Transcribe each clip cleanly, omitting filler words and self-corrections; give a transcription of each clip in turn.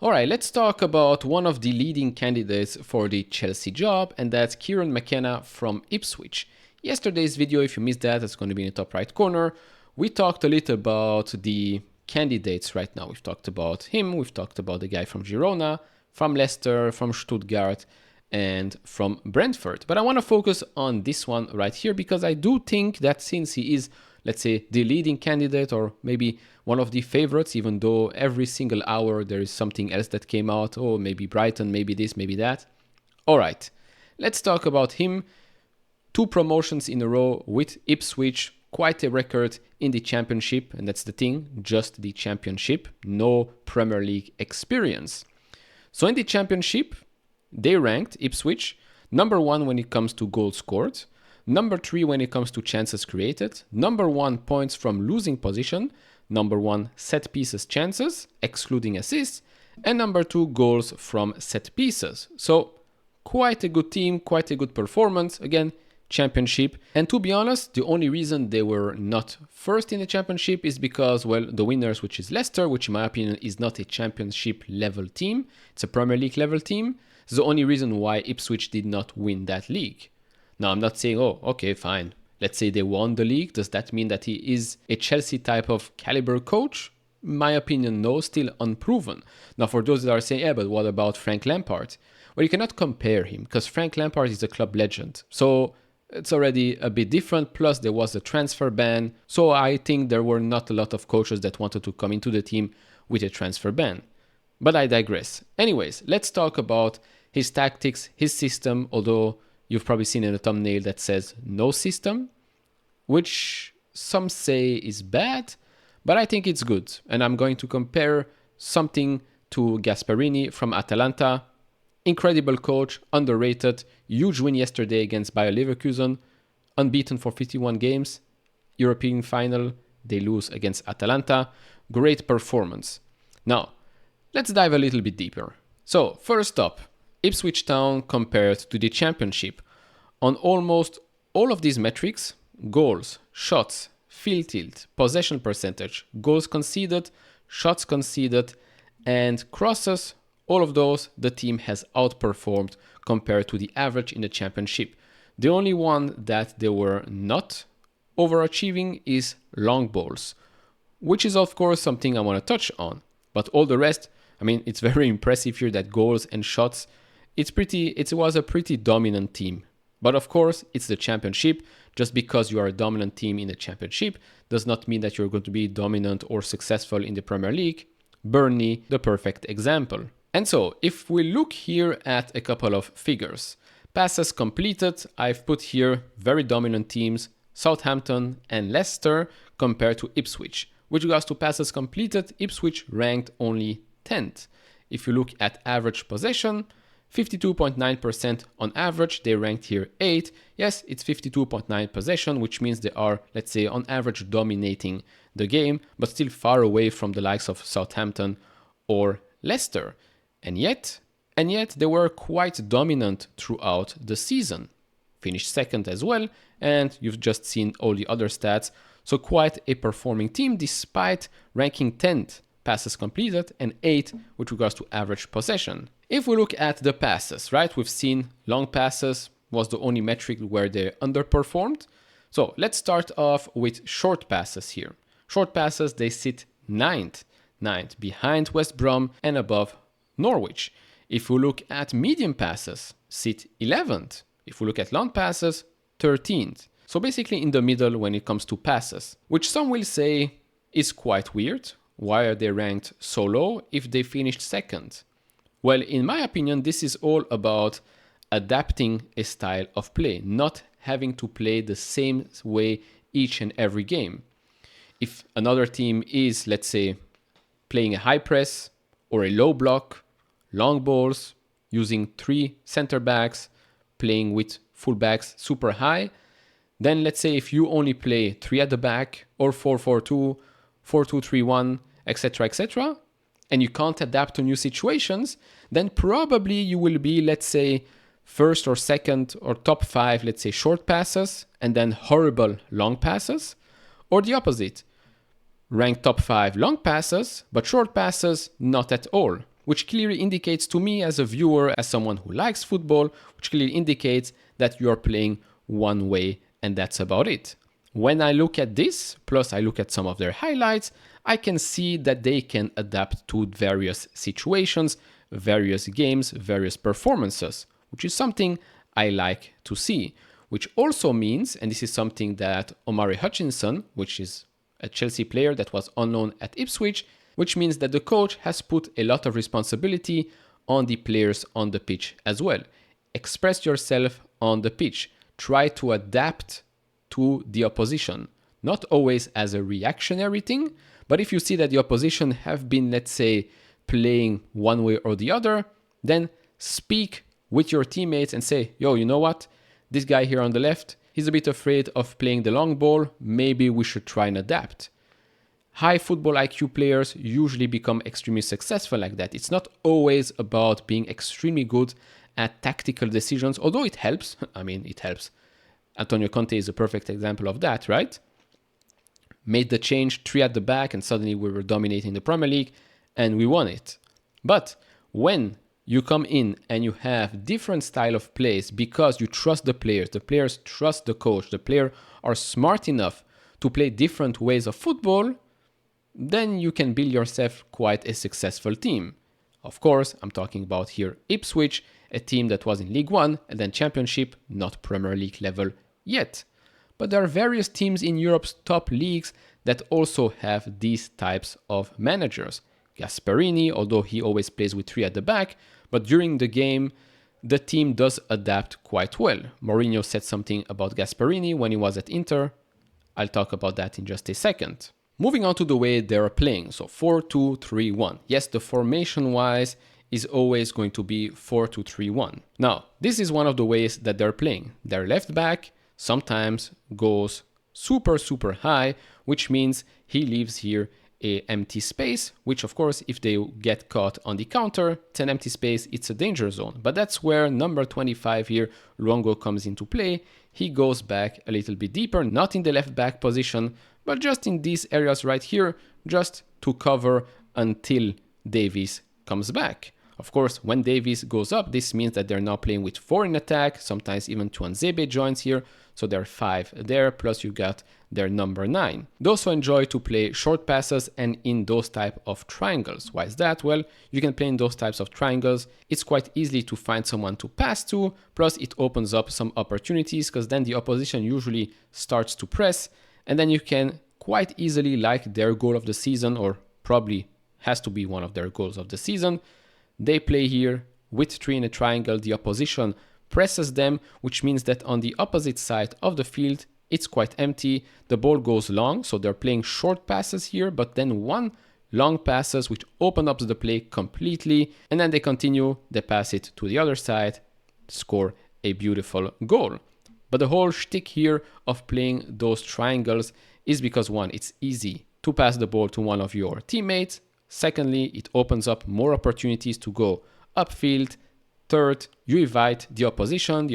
All right, let's talk about one of the leading candidates for the Chelsea job, and that's Kieran McKenna from Ipswich. Yesterday's video, if you missed that, it's going to be in the top right corner. We talked a little about the candidates right now. We've talked about him, we've talked about the guy from Girona, from Leicester, from Stuttgart, and from Brentford. But I want to focus on this one right here because I do think that since he is, let's say, the leading candidate or maybe one of the favorites, even though every single hour there is something else that came out. Oh, maybe Brighton, maybe this, maybe that. All right, let's talk about him. 2 promotions in a row with Ipswich, quite a record in the championship. And that's the thing, just the championship, no Premier League experience. So in the championship, they ranked Ipswich number 1 when it comes to goals scored, number 3 when it comes to chances created, number 1 points from losing position, number 1 set pieces chances, excluding assists, and number 2 goals from set pieces. So quite a good team, quite a good performance. Again, championship. And to be honest, the only reason they were not first in the championship is because, well, the winners, which is Leicester, which in my opinion is not a championship level team, it's a Premier League level team. It's the only reason why Ipswich did not win that league. Now, I'm not saying, oh, okay, fine. Let's say they won the league. Does that mean that he is a Chelsea type of caliber coach? In my opinion, no, still unproven. Now, for those that are saying, yeah, but what about Frank Lampard? Well, you cannot compare him because Frank Lampard is a club legend. So it's already a bit different. Plus, there was a transfer ban. So I think there were not a lot of coaches that wanted to come into the team with a transfer ban. But I digress. Anyways, let's talk about his tactics, his system, although you've probably seen in the thumbnail that says no system, which some say is bad, but I think it's good. And I'm going to compare something to Gasperini from Atalanta. Incredible coach, underrated, huge win yesterday against Bayer Leverkusen, unbeaten for 51 games, European final, they lose against Atalanta. Great performance. Now, let's dive a little bit deeper. So, first up, Ipswich Town compared to the championship. On almost all of these metrics, goals, shots, field tilt, possession percentage, goals conceded, shots conceded, and crosses, all of those, the team has outperformed compared to the average in the championship. The only one that they were not overachieving is long balls, which is of course something I want to touch on. But all the rest, I mean, it's very impressive here that goals and shots, it was a pretty dominant team. But of course, it's the championship. Just because you are a dominant team in the championship does not mean that you're going to be dominant or successful in the Premier League. Burnley, the perfect example. And so, if we look here at a couple of figures, passes completed, I've put here very dominant teams, Southampton and Leicester compared to Ipswich. With regards to passes completed, Ipswich ranked only 10th. If you look at average possession, 52.9% on average, they ranked here 8th. Yes, it's 52.9 possession, which means they are, let's say, on average dominating the game, but still far away from the likes of Southampton or Leicester. And yet they were quite dominant throughout the season. Finished second as well, and you've just seen all the other stats. So quite a performing team despite ranking 10th passes completed and 8th with regards to average possession. If we look at the passes, right, we've seen long passes was the only metric where they underperformed. So let's start off with short passes here. Short passes, they sit 9th behind West Brom and above Norwich. If we look at medium passes, sit 11th. If we look at long passes, 13th. So basically in the middle when it comes to passes, which some will say is quite weird. Why are they ranked so low if they finished second? Well, in my opinion, this is all about adapting a style of play, not having to play the same way each and every game. If another team is, let's say, playing a high press or a low block, long balls, using 3 center backs, playing with full backs super high, then let's say if you only play 3 at the back or 4-4-2, 4-2-3-1, etc., and you can't adapt to new situations, then probably you will be, let's say, first or second or top 5, let's say, short passes, and then horrible long passes, or the opposite, rank top 5 long passes, but short passes not at all. which clearly indicates to me as a viewer, as someone who likes football, which clearly indicates that you are playing one way and that's about it. When I look at this, plus I look at some of their highlights, I can see that they can adapt to various situations, various games, various performances, which is something I like to see. Which also means, and this is something that Omari Hutchinson, which is a Chelsea player that was unknown at Ipswich, which means that the coach has put a lot of responsibility on the players on the pitch as well. Express yourself on the pitch. Try to adapt to the opposition. Not always as a reactionary thing, but if you see that the opposition have been, let's say, playing one way or the other, then speak with your teammates and say, yo, you know what? This guy here on the left, he's a bit afraid of playing the long ball. Maybe we should try and adapt. High football IQ players usually become extremely successful like that. It's not always about being extremely good at tactical decisions, although it helps. I mean, it helps. Antonio Conte is a perfect example of that, right? Made the change, 3 at the back, and suddenly we were dominating the Premier League and we won it. But when you come in and you have different style of plays because you trust the players trust the coach, the players are smart enough to play different ways of football, then you can build yourself quite a successful team. Of course, I'm talking about here Ipswich, a team that was in League One and then Championship, not Premier League level yet. But there are various teams in Europe's top leagues that also have these types of managers. Gasperini, although he always plays with 3 at the back, but during the game, the team does adapt quite well. Mourinho said something about Gasperini when he was at Inter. I'll talk about that in just a second. Moving on to the way they're playing, so 4-2-3-1. Yes, the formation-wise is always going to be 4-2-3-1. Now, this is one of the ways that they're playing. Their left back sometimes goes super high, which means he leaves here a empty space, which of course, if they get caught on the counter, it's an empty space, it's a danger zone. But that's where number 25 here, Luongo, comes into play. He goes back a little bit deeper, not in the left back position, but just in these areas right here, just to cover until Davies comes back. Of course, when Davies goes up, this means that they're now playing with 4 in attack, sometimes even Tuanzebe joins here, so there are 5 there, plus you got their number 9. They also enjoy to play short passes and in those type of triangles. Why is that? Well, you can play in those types of triangles. It's quite easy to find someone to pass to, plus it opens up some opportunities because then the opposition usually starts to press, and then you can quite easily, like their goal of the season, or probably has to be one of their goals of the season, they play here with 3 in a triangle, the opposition presses them, which means that on the opposite side of the field, it's quite empty. The ball goes long, so they're playing short passes here, but then 1 long passes, which open up the play completely, and then they continue, they pass it to the other side, score a beautiful goal. But the whole shtick here of playing those triangles is because 1, it's easy to pass the ball to one of your teammates. Secondly, it opens up more opportunities to go upfield. Third, you invite the opposition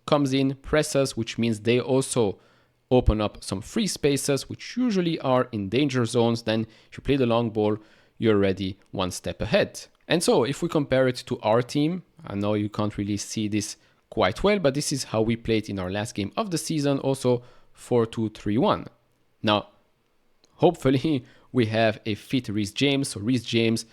comes in, presses, which means they also open up some free spaces, which usually are in danger zones. Then if you play the long ball, you're already one step ahead. And so if we compare it to our team, I know you can't really see this quite well, but this is how we played in our last game of the season, also 4-2-3-1. Now, hopefully we have a fit Reece James, so Reece James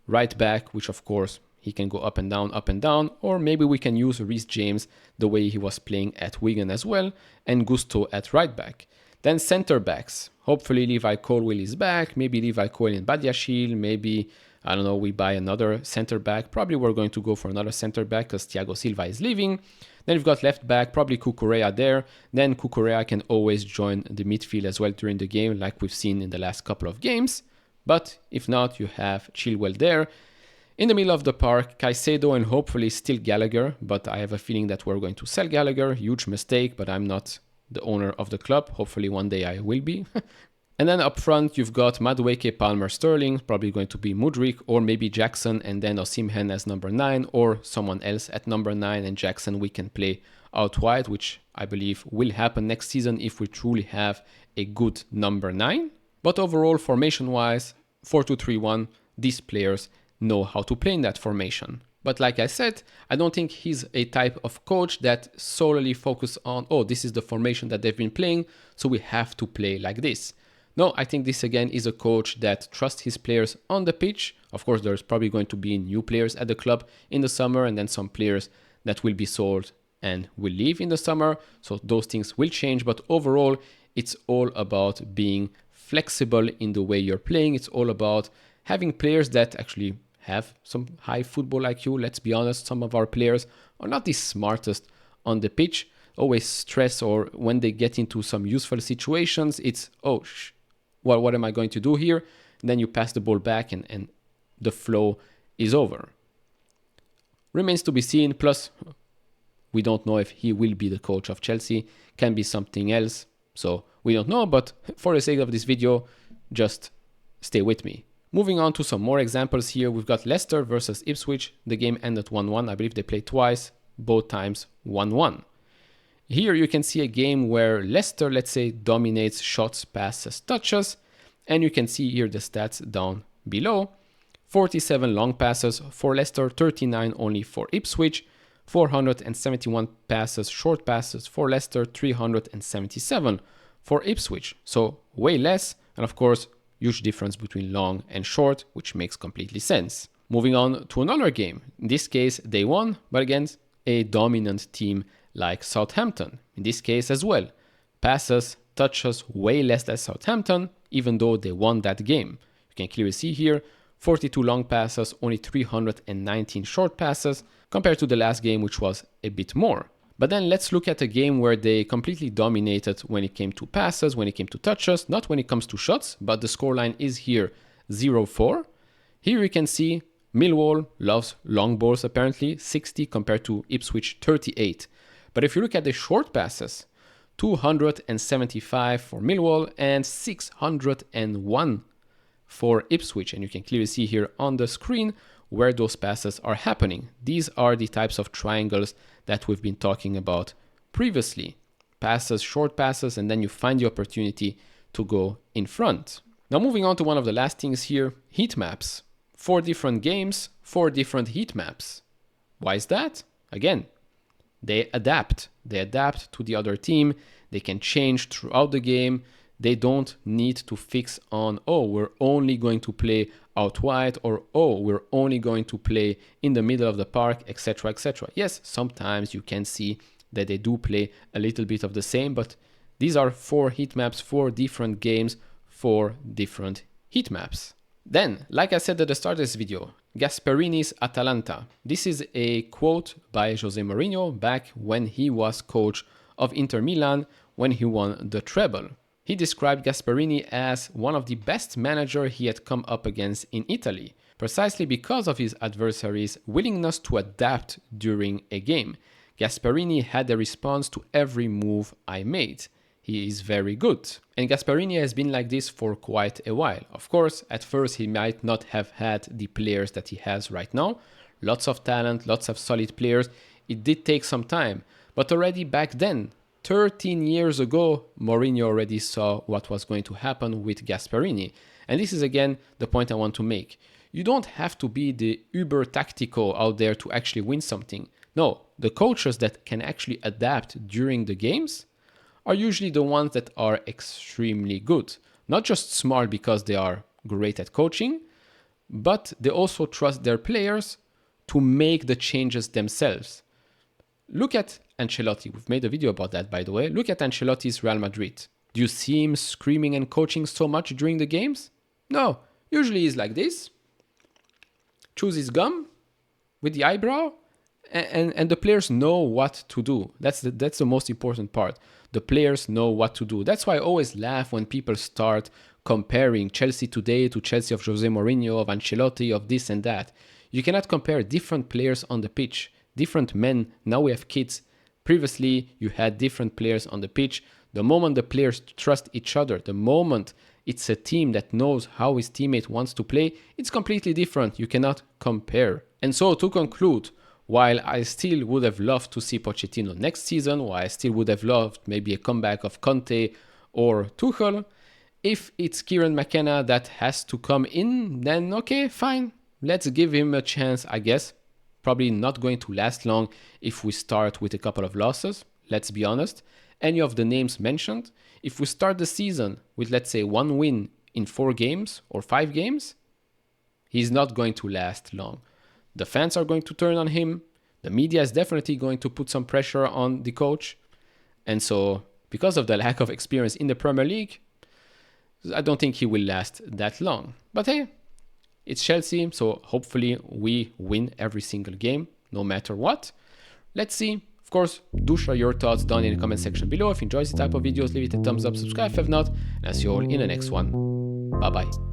right back, which of course he can go up and down, or maybe we can use Reece James the way he was playing at Wigan as well, and Gusto at right back. Then center backs, hopefully Levi Colwill is back, maybe Levi Colwill and Badiashile, maybe, I don't know, we buy another center back, probably we're going to go for another center back because Thiago Silva is leaving. Then we've got left back, probably Cucurella there, then Cucurella can always join the midfield as well during the game, like we've seen in the last couple of games, but if not, you have Chilwell there. In the middle of the park, Caicedo and hopefully still Gallagher, but I have a feeling that we're going to sell Gallagher. Huge mistake, but I'm not the owner of the club. Hopefully one day I will be. And then up front, you've got Madueke, Palmer, Sterling, probably going to be Mudryk or maybe Jackson, and then Osimhen as number 9 or someone else at number 9, and Jackson we can play out wide, which I believe will happen next season if we truly have a good number 9. But overall, formation-wise, 4-2-3-1, these players, know how to play in that formation. But like I said, I don't think he's a type of coach that solely focuses on, oh, this is the formation that they've been playing, so we have to play like this. No, I think this again is a coach that trusts his players on the pitch. Of course, there's probably going to be new players at the club in the summer and then some players that will be sold and will leave in the summer. So those things will change. But overall, it's all about being flexible in the way you're playing. It's all about having players that actually have some high football IQ. Let's be honest, some of our players are not the smartest on the pitch. Always stress, or when they get into some useful situations, it's, oh, well, what am I going to do here? And then you pass the ball back and the flow is over. Remains to be seen. Plus, we don't know if he will be the coach of Chelsea. Can be something else. So we don't know, but for the sake of this video, just stay with me. Moving on to some more examples here. We've got Leicester versus Ipswich. The game ended 1-1. I believe they played twice, both times 1-1. Here you can see a game where Leicester, let's say, dominates shots, passes, touches. And you can see here the stats down below. 47 long passes for Leicester, 39 only for Ipswich. 471 passes, short passes for Leicester, 377 for Ipswich. So way less. And of course, huge difference between long and short, which makes completely sense. Moving on to another game. In this case, they won, but against a dominant team like Southampton. In this case as well. Passes, touches, way less than Southampton, even though they won that game. You can clearly see here, 42 long passes, only 319 short passes, compared to the last game, which was a bit more. But then let's look at a game where they completely dominated when it came to passes, when it came to touches, not when it comes to shots, but the scoreline is here 0-4. Here you can see Millwall loves long balls apparently, 60 compared to Ipswich 38. But if you look at the short passes, 275 for Millwall and 601 for Ipswich. And you can clearly see here on the screen where those passes are happening. These are the types of triangles that we've been talking about previously. Passes, short passes, and then you find the opportunity to go in front. Now moving on to one of the last things here, heat maps. 4 different games, 4 different heat maps. Why is that? Again, they adapt. They adapt to the other team. They can change throughout the game. They don't need to fix on, oh, we're only going to play out wide, or oh, we're only going to play in the middle of the park, etc., etc. Yes, sometimes you can see that they do play a little bit of the same, but these are 4 heat maps, 4 different games, 4 different heat maps. Then, like I said at the start of this video, Gasperini's Atalanta. This is a quote by Jose Mourinho back when he was coach of Inter Milan when he won the treble. He described Gasperini as one of the best managers he had come up against in Italy, precisely because of his adversaries' willingness to adapt during a game. Gasperini had a response to every move I made. He is very good. And Gasperini has been like this for quite a while. Of course, at first he might not have had the players that he has right now. Lots of talent, lots of solid players. It did take some time. But already back then, 13 years ago, Mourinho already saw what was going to happen with Gasperini. And this is again the point I want to make. You don't have to be the uber tactical out there to actually win something. No, the coaches that can actually adapt during the games are usually the ones that are extremely good. Not just smart because they are great at coaching, but they also trust their players to make the changes themselves. Look at Ancelotti. We've made a video about that, by the way. Look at Ancelotti's Real Madrid. Do you see him screaming and coaching so much during the games? No. Usually he's like this. Chews his gum with the eyebrow. And the players know what to do. That's the most important part. The players know what to do. That's why I always laugh when people start comparing Chelsea today to Chelsea of Jose Mourinho, of Ancelotti, of this and that. You cannot compare different players on the pitch. Different men. Now we have kids. Previously, you had different players on the pitch. The moment the players trust each other, the moment it's a team that knows how his teammate wants to play, it's completely different. You cannot compare. And so to conclude, while I still would have loved to see Pochettino next season, while I still would have loved maybe a comeback of Conte or Tuchel, if it's Kieran McKenna that has to come in, then okay, fine. let's give him a chance, I guess. Probably not going to last long if we start with a couple of losses, let's be honest. Any of the names mentioned, if we start the season with, let's say, 1 win in 4 games or 5 games, he's not going to last long. The fans are going to turn on him. The media is definitely going to put some pressure on the coach. And so, because of the lack of experience in the Premier League, I don't think he will last that long. But hey, it's Chelsea, so hopefully we win every single game, no matter what. Let's see. Of course, do share your thoughts down in the comment section below. If you enjoy this type of videos, leave it a thumbs up, subscribe if you have not, and I'll see you all in the next one. Bye bye.